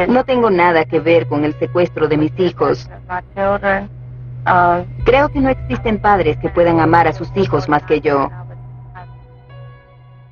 No tengo nada que ver con el secuestro de mis hijos. Creo que no existen padres que puedan amar a sus hijos más que yo.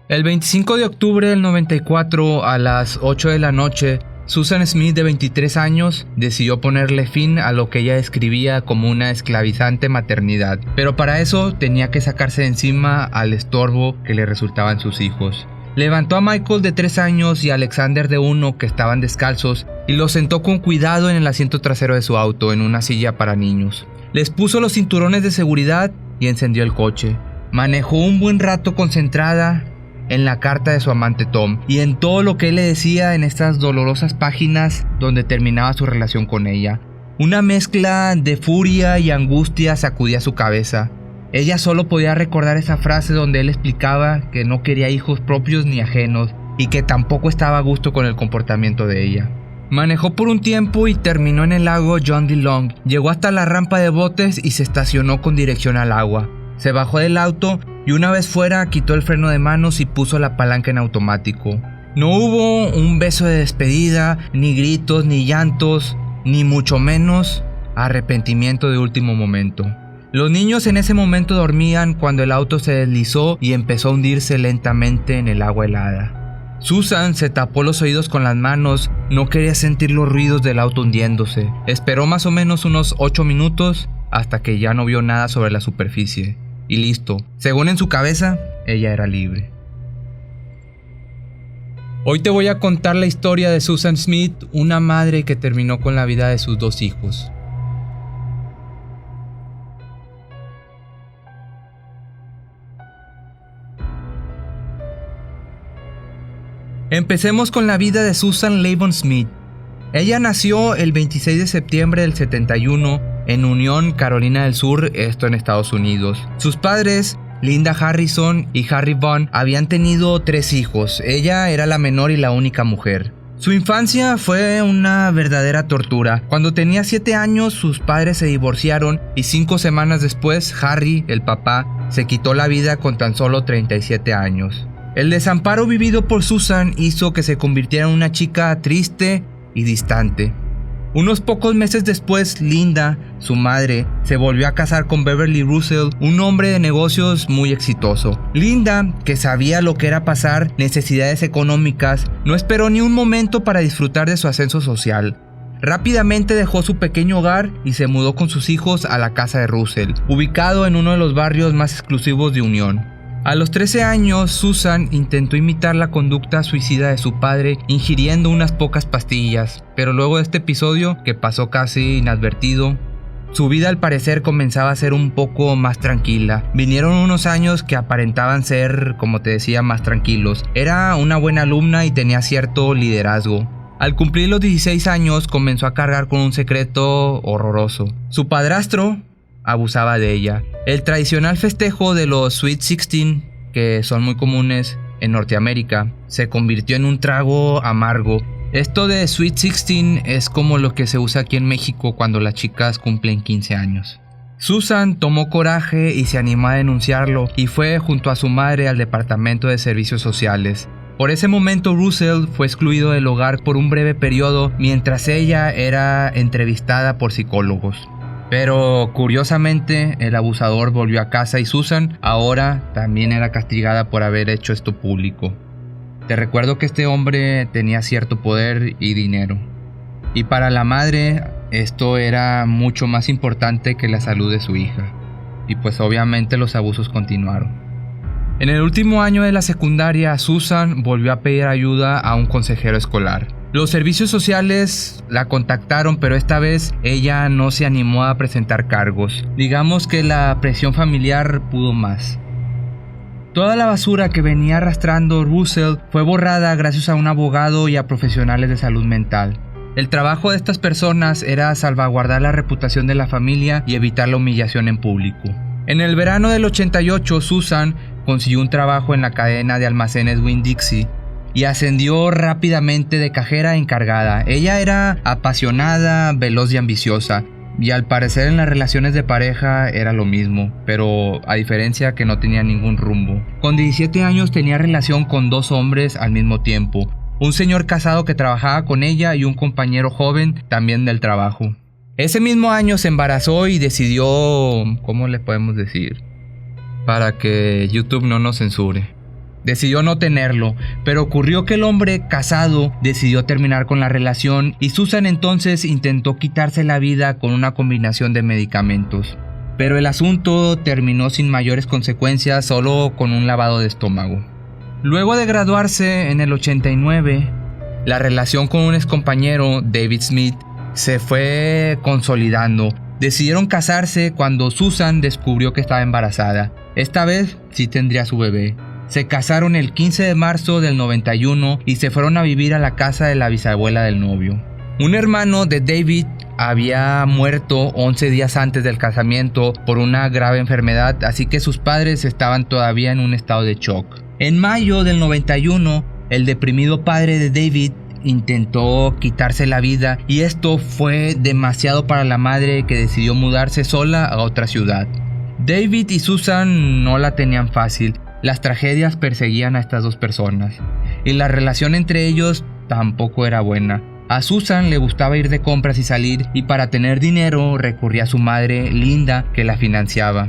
El 25 de octubre del 94, a las 8 de la noche, Susan Smith, de 23 años, decidió ponerle fin a lo que ella describía como una esclavizante maternidad, pero para eso tenía que sacarse de encima al estorbo que le resultaban sus hijos. Levantó a Michael, de 3 años, y a Alexander, de 1, que estaban descalzos, y los sentó con cuidado en el asiento trasero de su auto, en una silla para niños. Les puso los cinturones de seguridad y encendió el coche. Manejó un buen rato concentrada en la carta de su amante Tom y en todo lo que él le decía en estas dolorosas páginas donde terminaba su relación con ella. Una mezcla de furia y angustia sacudía su cabeza. Ella solo podía recordar esa frase donde él explicaba que no quería hijos propios ni ajenos y que tampoco estaba a gusto con el comportamiento de ella. Manejó por un tiempo y terminó en el lago John D. Long. Llegó hasta la rampa de botes y se estacionó con dirección al agua. Se bajó del auto y una vez fuera quitó el freno de manos y puso la palanca en automático. No hubo un beso de despedida, ni gritos, ni llantos, ni mucho menos arrepentimiento de último momento. Los niños en ese momento dormían cuando el auto se deslizó y empezó a hundirse lentamente en el agua helada. Susan se tapó los oídos con las manos, no quería sentir los ruidos del auto hundiéndose. Esperó más o menos unos 8 minutos hasta que ya no vio nada sobre la superficie. Y listo, según en su cabeza, ella era libre. Hoy te voy a contar la historia de Susan Smith, una madre que terminó con la vida de sus 2 hijos. Empecemos con la vida de Susan Lavon Smith. Ella nació el 26 de septiembre del 71 en Union, Carolina del Sur, esto en Estados Unidos. Sus padres, Linda Harrison y Harry Vaughn, habían tenido 3 hijos. Ella era la menor y la única mujer. Su infancia fue una verdadera tortura. Cuando tenía 7 años, sus padres se divorciaron y 5 semanas después, Harry, el papá, se quitó la vida con tan solo 37 años. El desamparo vivido por Susan hizo que se convirtiera en una chica triste y distante. Unos pocos meses después, Linda, su madre, se volvió a casar con Beverly Russell, un hombre de negocios muy exitoso. Linda, que sabía lo que era pasar necesidades económicas, no esperó ni un momento para disfrutar de su ascenso social. Rápidamente dejó su pequeño hogar y se mudó con sus hijos a la casa de Russell, ubicado en uno de los barrios más exclusivos de Union. A los 13 años, Susan intentó imitar la conducta suicida de su padre ingiriendo unas pocas pastillas, pero luego de este episodio, que pasó casi inadvertido, su vida al parecer comenzaba a ser un poco más tranquila. Vinieron unos años que aparentaban ser, como te decía, más tranquilos. Era una buena alumna y tenía cierto liderazgo. Al cumplir los 16 años, comenzó a cargar con un secreto horroroso. Su padrastro abusaba de ella. El tradicional festejo de los Sweet 16, que son muy comunes en Norteamérica, se convirtió en un trago amargo. Esto de Sweet 16 es como lo que se usa aquí en México cuando las chicas cumplen 15 años. Susan tomó coraje y se animó a denunciarlo y fue junto a su madre al Departamento de Servicios Sociales. Por ese momento Russell fue excluido del hogar por un breve periodo mientras ella era entrevistada por psicólogos. Pero curiosamente el abusador volvió a casa y Susan ahora también era castigada por haber hecho esto público. Te recuerdo que este hombre tenía cierto poder y dinero. Y para la madre esto era mucho más importante que la salud de su hija. Y pues obviamente los abusos continuaron. En el último año de la secundaria, Susan volvió a pedir ayuda a un consejero escolar. Los servicios sociales la contactaron, pero esta vez ella no se animó a presentar cargos. Digamos que la presión familiar pudo más. Toda la basura que venía arrastrando Russell fue borrada gracias a un abogado y a profesionales de salud mental. El trabajo de estas personas era salvaguardar la reputación de la familia y evitar la humillación en público. En el verano del 88, Susan consiguió un trabajo en la cadena de almacenes Winn-Dixie y ascendió rápidamente de cajera a encargada. Ella era apasionada, veloz y ambiciosa, y al parecer en las relaciones de pareja era lo mismo, pero a diferencia que no tenía ningún rumbo. Con 17 años tenía relación con 2 hombres al mismo tiempo. un señor casado que trabajaba con ella y un compañero joven también del trabajo. Ese mismo año se embarazó y decidió, ¿cómo le podemos decir? Para que YouTube no nos censure. Decidió no tenerlo, pero ocurrió que el hombre casado decidió terminar con la relación y Susan entonces intentó quitarse la vida con una combinación de medicamentos. Pero el asunto terminó sin mayores consecuencias, solo con un lavado de estómago. Luego de graduarse en el 89, la relación con un excompañero, David Smith, se fue consolidando. Decidieron casarse cuando Susan descubrió que estaba embarazada. Esta vez sí tendría su bebé. Se casaron el 15 de marzo del 91 y se fueron a vivir a la casa de la bisabuela del novio. Un hermano de David había muerto 11 días antes del casamiento por una grave enfermedad, así que sus padres estaban todavía en un estado de shock. En mayo del 91, el deprimido padre de David intentó quitarse la vida y esto fue demasiado para la madre, que decidió mudarse sola a otra ciudad. David y Susan no la tenían fácil. Las tragedias perseguían a estas dos personas y la relación entre ellos tampoco era buena. A Susan le gustaba ir de compras y salir, y para tener dinero recurría a su madre, Linda, que la financiaba.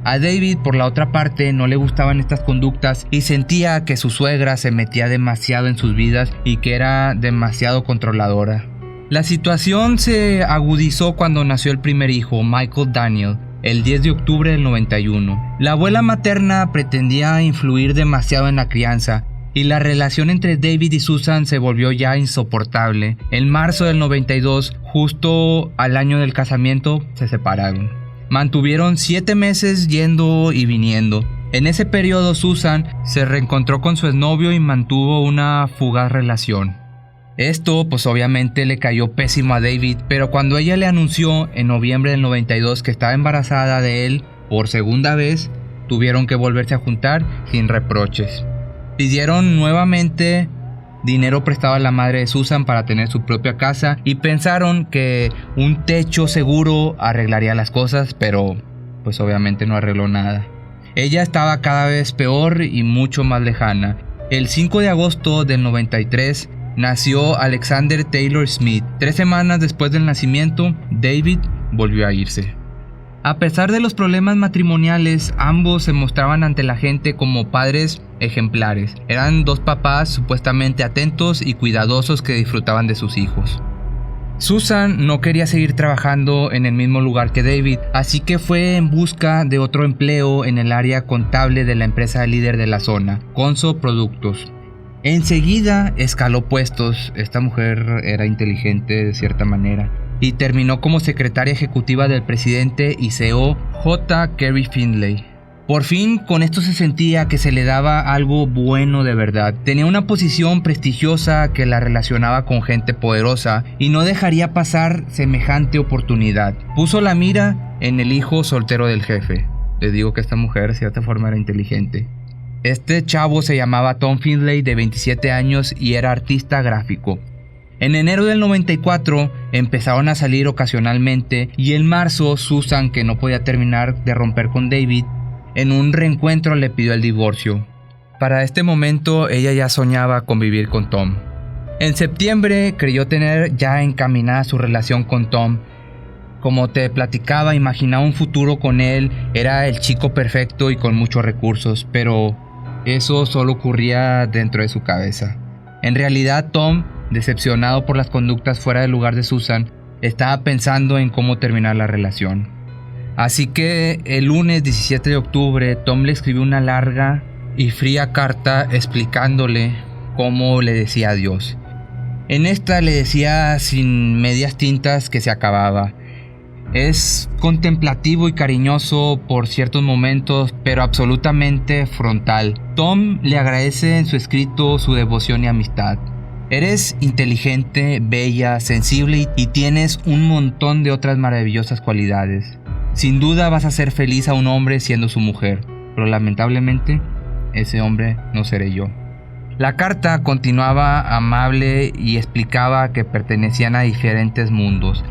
A David, por la otra parte, no le gustaban estas conductas y sentía que su suegra se metía demasiado en sus vidas y que era demasiado controladora. La situación se agudizó cuando nació el primer hijo, Michael Daniel, el 10 de octubre del 91. La abuela materna pretendía influir demasiado en la crianza y la relación entre David y Susan se volvió ya insoportable. En marzo del 92, justo al año del casamiento, se separaron. Mantuvieron 7 meses yendo y viniendo. En ese periodo Susan se reencontró con su exnovio y mantuvo una fugaz relación. Esto pues obviamente le cayó pésimo a David, pero cuando ella le anunció en noviembre del 92 que estaba embarazada de él por segunda vez, tuvieron que volverse a juntar sin reproches. Pidieron nuevamente dinero prestado a la madre de Susan para tener su propia casa y pensaron que un techo seguro arreglaría las cosas, pero pues obviamente no arregló nada. Ella estaba cada vez peor y mucho más lejana. El 5 de agosto del 93 nació Alexander Taylor Smith. 3 semanas después del nacimiento, David volvió a irse. A pesar de los problemas matrimoniales, ambos se mostraban ante la gente como padres ejemplares. Eran dos papás supuestamente atentos y cuidadosos que disfrutaban de sus hijos. Susan no quería seguir trabajando en el mismo lugar que David, así que fue en busca de otro empleo en el área contable de la empresa líder de la zona, Conso Productos. Enseguida escaló puestos. Esta mujer era inteligente de cierta manera y terminó como secretaria ejecutiva del presidente y CEO J. Kerry Findlay. Por fin con esto se sentía que se le daba algo bueno de verdad. Tenía una posición prestigiosa que la relacionaba con gente poderosa y no dejaría pasar semejante oportunidad. Puso la mira en el hijo soltero del jefe. Les digo que esta mujer de cierta forma era inteligente. Este chavo se llamaba Tom Findlay, de 27 años, y era artista gráfico. En enero del 94 empezaron a salir ocasionalmente y en marzo Susan, que no podía terminar de romper con David, en un reencuentro le pidió el divorcio. Para este momento ella ya soñaba con vivir con Tom. En septiembre creyó tener ya encaminada su relación con Tom. Como te platicaba, imaginaba un futuro con él, era el chico perfecto y con muchos recursos, pero eso solo ocurría dentro de su cabeza. En realidad Tom, decepcionado por las conductas fuera del lugar de Susan, estaba pensando en cómo terminar la relación. Así que el lunes 17 de octubre Tom le escribió una larga y fría carta explicándole cómo le decía adiós. En esta le decía sin medias tintas que se acababa. Es contemplativo y cariñoso por ciertos momentos, pero absolutamente frontal. Tom le agradece en su escrito su devoción y amistad. Eres inteligente, bella, sensible y tienes un montón de otras maravillosas cualidades. Sin duda vas a hacer feliz a un hombre siendo su mujer, pero lamentablemente ese hombre no seré yo. La carta continuaba amable y explicaba que pertenecían a diferentes mundos.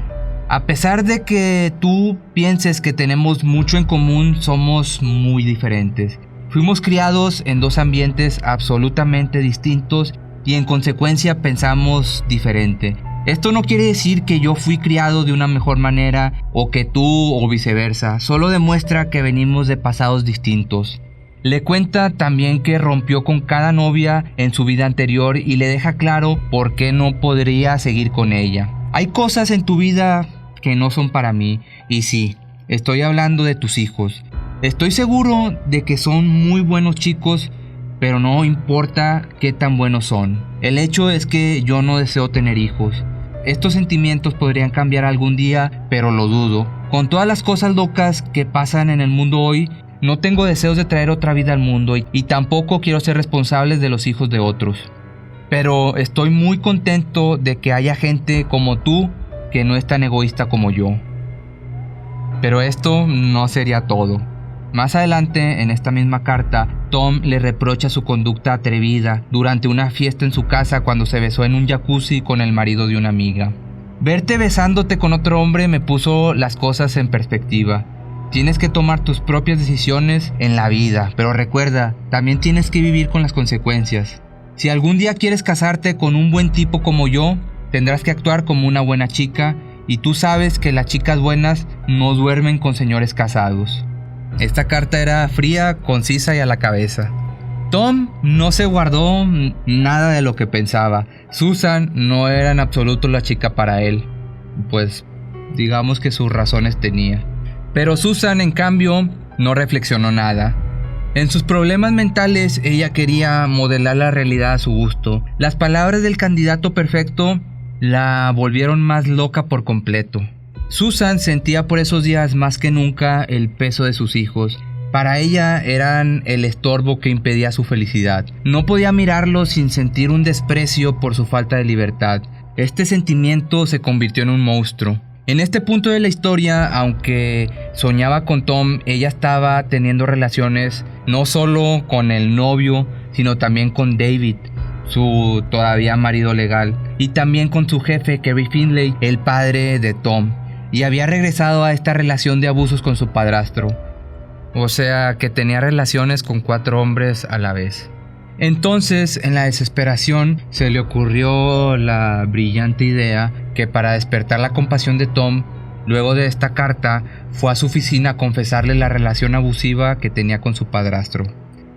A pesar de que tú pienses que tenemos mucho en común, somos muy diferentes. Fuimos criados en dos ambientes absolutamente distintos y en consecuencia pensamos diferente. Esto no quiere decir que yo fui criado de una mejor manera o que tú o viceversa, solo demuestra que venimos de pasados distintos. Le cuenta también que rompió con cada novia en su vida anterior y le deja claro por qué no podría seguir con ella. Hay cosas en tu vida que no son para mí, y sí, estoy hablando de tus hijos. Estoy seguro de que son muy buenos chicos, pero no importa qué tan buenos son. El hecho es que yo no deseo tener hijos. Estos sentimientos podrían cambiar algún día, pero lo dudo. Con todas las cosas locas que pasan en el mundo hoy, no tengo deseos de traer otra vida al mundo y tampoco quiero ser responsable de los hijos de otros. Pero estoy muy contento de que haya gente como tú que no es tan egoísta como yo. Pero esto no sería todo. Más adelante, en esta misma carta, Tom le reprocha su conducta atrevida durante una fiesta en su casa cuando se besó en un jacuzzi con el marido de una amiga. Verte besándote con otro hombre me puso las cosas en perspectiva. Tienes que tomar tus propias decisiones en la vida, pero recuerda, también tienes que vivir con las consecuencias. Si algún día quieres casarte con un buen tipo como yo, tendrás que actuar como una buena chica, y tú sabes que las chicas buenas no duermen con señores casados. Esta carta era fría, concisa y a la cabeza. Tom no se guardó nada de lo que pensaba. Susan no era en absoluto la chica para él. Pues digamos que sus razones tenía. Pero Susan, en cambio, no reflexionó nada. En sus problemas mentales, ella quería modelar la realidad a su gusto. Las palabras del candidato perfecto la volvieron más loca por completo. Susan sentía por esos días más que nunca el peso de sus hijos. Para ella eran el estorbo que impedía su felicidad. No podía mirarlos sin sentir un desprecio por su falta de libertad. Este sentimiento se convirtió en un monstruo. En este punto de la historia, aunque soñaba con Tom, ella estaba teniendo relaciones no solo con el novio, sino también con David, su todavía marido legal, y también con su jefe, Kerry Finley, el padre de Tom. Y había regresado a esta relación de abusos con su padrastro. O sea, que tenía relaciones con 4 hombres a la vez. Entonces, en la desesperación, se le ocurrió la brillante idea que para despertar la compasión de Tom, luego de esta carta, fue a su oficina a confesarle la relación abusiva que tenía con su padrastro.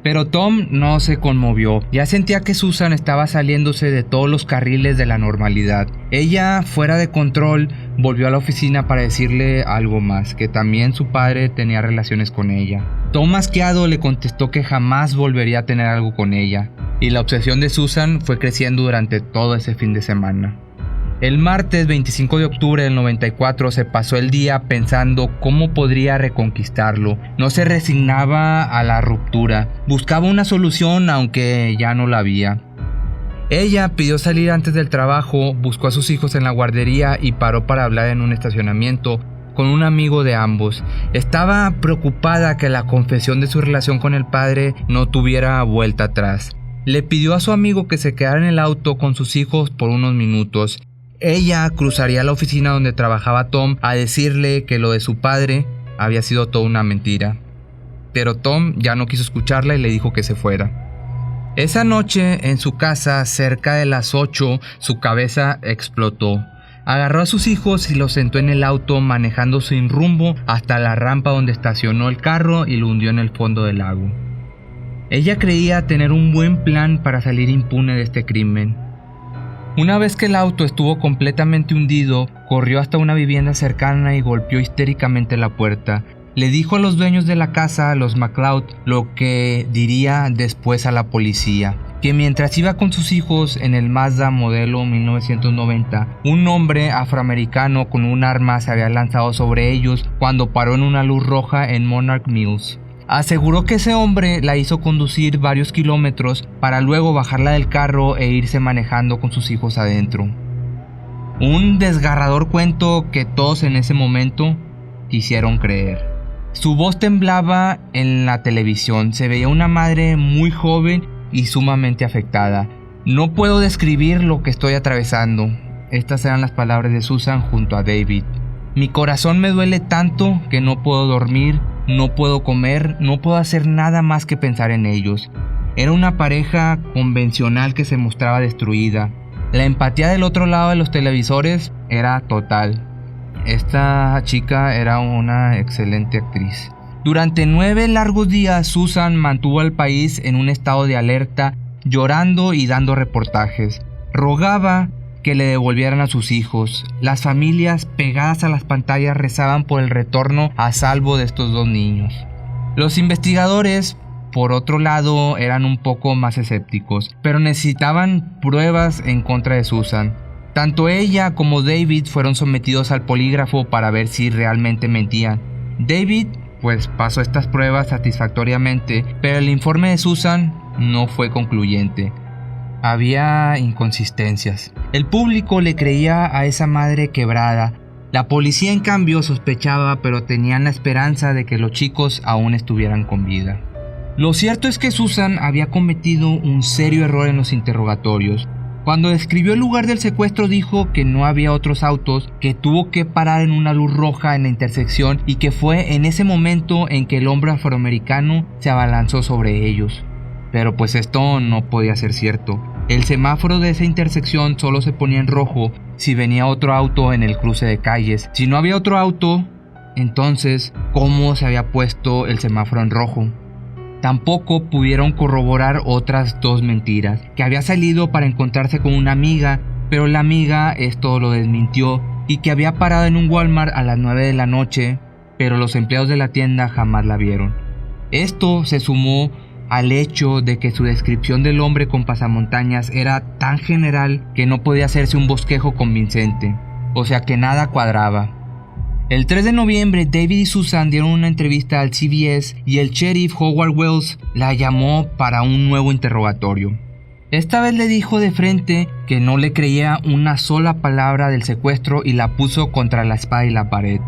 Pero Tom no se conmovió, ya sentía que Susan estaba saliéndose de todos los carriles de la normalidad. Ella, fuera de control, volvió a la oficina para decirle algo más, que también su padre tenía relaciones con ella. Tom, asqueado, le contestó que jamás volvería a tener algo con ella, y la obsesión de Susan fue creciendo durante todo ese fin de semana. El martes 25 de octubre del 94 se pasó el día pensando cómo podría reconquistarlo. No se resignaba a la ruptura, buscaba una solución aunque ya no la había. Ella pidió salir antes del trabajo, buscó a sus hijos en la guardería y paró para hablar en un estacionamiento con un amigo de ambos. Estaba preocupada que la confesión de su relación con el padre no tuviera vuelta atrás. Le pidió a su amigo que se quedara en el auto con sus hijos por unos minutos. Ella cruzaría la oficina donde trabajaba Tom a decirle que lo de su padre había sido toda una mentira. Pero Tom ya no quiso escucharla y le dijo que se fuera. Esa noche, en su casa, cerca de las 8, su cabeza explotó. Agarró a sus hijos y los sentó en el auto manejando sin rumbo hasta la rampa donde estacionó el carro y lo hundió en el fondo del lago. Ella creía tener un buen plan para salir impune de este crimen. Una vez que el auto estuvo completamente hundido, corrió hasta una vivienda cercana y golpeó histéricamente la puerta. Le dijo a los dueños de la casa, a los McLeod, lo que diría después a la policía, que mientras iba con sus hijos en el Mazda modelo 1990, un hombre afroamericano con un arma se había lanzado sobre ellos cuando paró en una luz roja en Monarch Mills. Aseguró que ese hombre la hizo conducir varios kilómetros para luego bajarla del carro e irse manejando con sus hijos adentro. Un desgarrador cuento que todos en ese momento quisieron creer. Su voz temblaba en la televisión, se veía una madre muy joven y sumamente afectada. No puedo describir lo que estoy atravesando. Estas eran las palabras de Susan junto a David. Mi corazón me duele tanto que no puedo dormir, no puedo comer, no puedo hacer nada más que pensar en ellos. Era una pareja convencional que se mostraba destruida. La empatía del otro lado de los televisores era total. Esta chica era una excelente actriz. Durante 9 largos días, Susan mantuvo al país en un estado de alerta, llorando y dando reportajes. Rogaba que le devolvieran a sus hijos. Las familias pegadas a las pantallas rezaban por el retorno a salvo de estos 2 niños. Los investigadores, por otro lado, eran un poco más escépticos, pero necesitaban pruebas en contra de Susan. Tanto ella como David fueron sometidos al polígrafo para ver si realmente mentían. David pues pasó estas pruebas satisfactoriamente, pero el informe de Susan no fue concluyente. Había inconsistencias. El público le creía a esa madre quebrada. La policía en cambio sospechaba, pero tenían la esperanza de que los chicos aún estuvieran con vida. Lo cierto es que Susan había cometido un serio error en los interrogatorios. Cuando describió el lugar del secuestro dijo que no había otros autos, que tuvo que parar en una luz roja en la intersección y que fue en ese momento en que el hombre afroamericano se abalanzó sobre ellos. Pero pues esto no podía ser cierto. El semáforo de esa intersección solo se ponía en rojo si venía otro auto en el cruce de calles. Si no había otro auto, entonces, ¿cómo se había puesto el semáforo en rojo? Tampoco pudieron corroborar otras 2 mentiras, que había salido para encontrarse con una amiga, pero la amiga esto lo desmintió, y que había parado en un Walmart a las 9 de la noche, pero los empleados de la tienda jamás la vieron. Esto se sumó al hecho de que su descripción del hombre con pasamontañas era tan general que no podía hacerse un bosquejo convincente, o sea que nada cuadraba. El 3 de noviembre, David y Susan dieron una entrevista al CBS y el sheriff Howard Wells la llamó para un nuevo interrogatorio. Esta vez le dijo de frente que no le creía una sola palabra del secuestro y la puso contra la espada y la pared.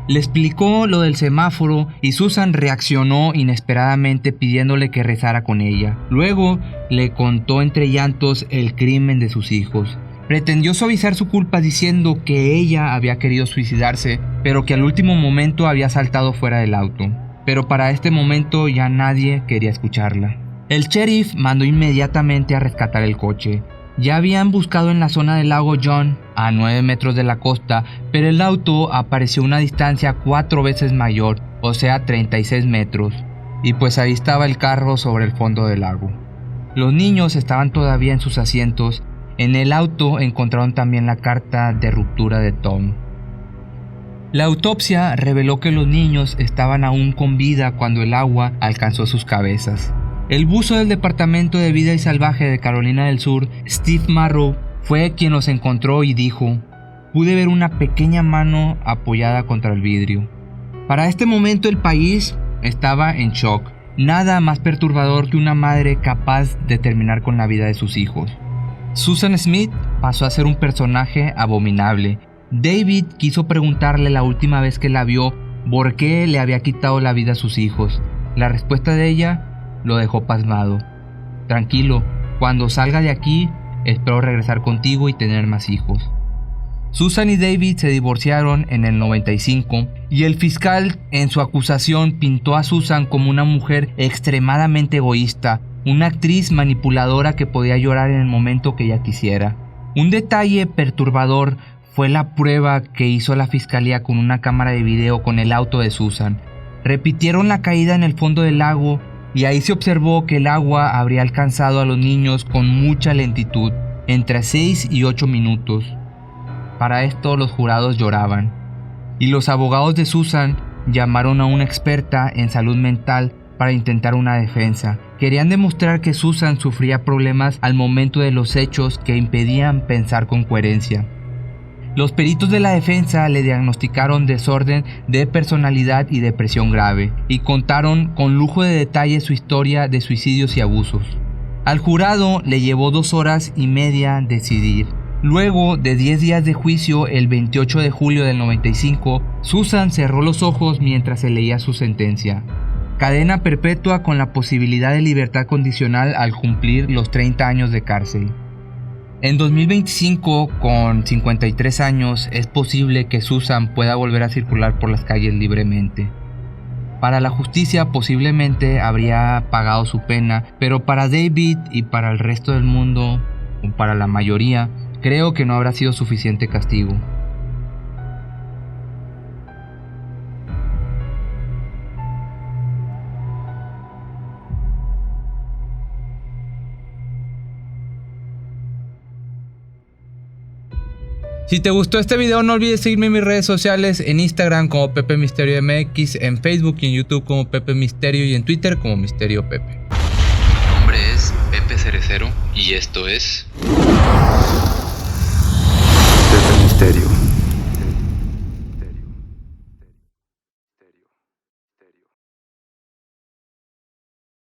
Le explicó lo del semáforo y Susan reaccionó inesperadamente pidiéndole que rezara con ella. Luego le contó entre llantos el crimen de sus hijos. Pretendió suavizar su culpa diciendo que ella había querido suicidarse, pero que al último momento había saltado fuera del auto. Pero para este momento ya nadie quería escucharla. El sheriff mandó inmediatamente a rescatar el coche. Ya habían buscado en la zona del lago John, a 9 metros de la costa, pero el auto apareció a una distancia 4 veces mayor, o sea 36 metros. Y pues ahí estaba el carro sobre el fondo del lago. Los niños estaban todavía en sus asientos. En el auto encontraron también la carta de ruptura de Tom. La autopsia reveló que los niños estaban aún con vida cuando el agua alcanzó sus cabezas. El buzo del Departamento de Vida y Salvaje de Carolina del Sur, Steve Marrow, fue quien los encontró y dijo: "Pude ver una pequeña mano apoyada contra el vidrio". Para este momento el país estaba en shock. Nada más perturbador que una madre capaz de terminar con la vida de sus hijos. Susan Smith pasó a ser un personaje abominable. David quiso preguntarle la última vez que la vio por qué le había quitado la vida a sus hijos. La respuesta de ella lo dejó pasmado. "Tranquilo, cuando salga de aquí espero regresar contigo y tener más hijos". Susan y David se divorciaron en el 95 y el fiscal en su acusación pintó a Susan como una mujer extremadamente egoísta, una actriz manipuladora que podía llorar en el momento que ella quisiera. Un detalle perturbador fue la prueba que hizo la fiscalía con una cámara de video con el auto de Susan. Repitieron la caída en el fondo del lago y ahí se observó que el agua habría alcanzado a los niños con mucha lentitud, entre 6 y 8 minutos. Para esto los jurados lloraban y los abogados de Susan llamaron a una experta en salud mental para intentar una defensa. Querían demostrar que Susan sufría problemas al momento de los hechos que impedían pensar con coherencia. Los peritos de la defensa le diagnosticaron desorden de personalidad y depresión grave, y contaron con lujo de detalle su historia de suicidios y abusos. Al jurado le llevó 2 horas y media decidir. Luego de 10 días de juicio, el 28 de julio del 95, Susan cerró los ojos mientras se leía su sentencia. Cadena perpetua con la posibilidad de libertad condicional al cumplir los 30 años de cárcel. En 2025, con 53 años, es posible que Susan pueda volver a circular por las calles libremente. Para la justicia posiblemente habría pagado su pena, pero para David y para el resto del mundo, o para la mayoría, creo que no habrá sido suficiente castigo. Si te gustó este video, no olvides seguirme en mis redes sociales, en Instagram como Pepe Misterio MX, en Facebook y en YouTube como Pepe Misterio y en Twitter como Misterio Pepe. Mi nombre es Pepe Cerecero y esto es...